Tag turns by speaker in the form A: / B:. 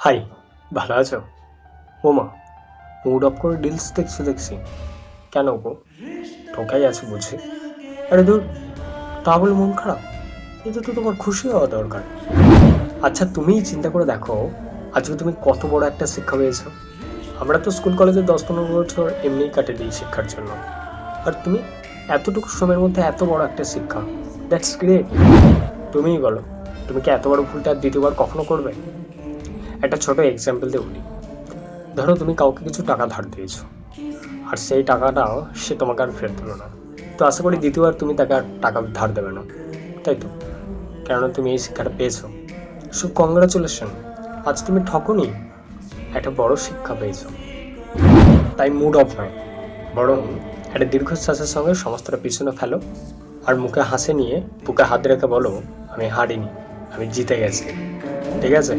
A: High, ভালো আছো? ওমা, মুড অফ করে ডিলস দেখছি। কেন গো, ঠকাই আছে বুঝি? আরে দূর, তা বলে মন খারাপ? এতে তো তোমার খুশি হওয়া দরকার। আচ্ছা, তুমিই চিন্তা করে দেখো, আজকে তুমি কত বড় একটা শিক্ষা পেয়েছো। আমরা তো স্কুল কলেজে 10-15 বছর এমনিই কাটে দিই শিক্ষার জন্য, আর তুমি এতটুকু সময়ের মধ্যে এত বড় একটা শিক্ষা। That's great. তুমিই বলো, তুমি কি এত বড় ভুলটা আর দ্বিতীয়বার কখনো করবে? একটা ছোট এক্সাম্পল দিয়ে বলি। ধরো তুমি কাউকে কিছু টাকা ধার দিয়েছো, আর সেই টাকাটাও সে তোমাকে আর ফেরত দিল না। তো আশা করি দ্বিতীয়বার তুমি তাকে আর টাকা ধার দেবে না, তাই তো? কেননা তুমি এই শিক্ষাটা পেয়েছো। সো কংগ্রাচুলেশন, আজ তুমি ঠকোনি, একটা বড় শিক্ষা পেয়েছো। তাই মুড অফ নয়, বরং একটা দীর্ঘশ্বাসের সঙ্গে সমস্তটা পিছনে ফেলো, আর মুখে হাসি নিয়ে বুকে হাত রেখে বলো, আমি হারিনি, আমি জিতে গেছি। ঠিক আছে?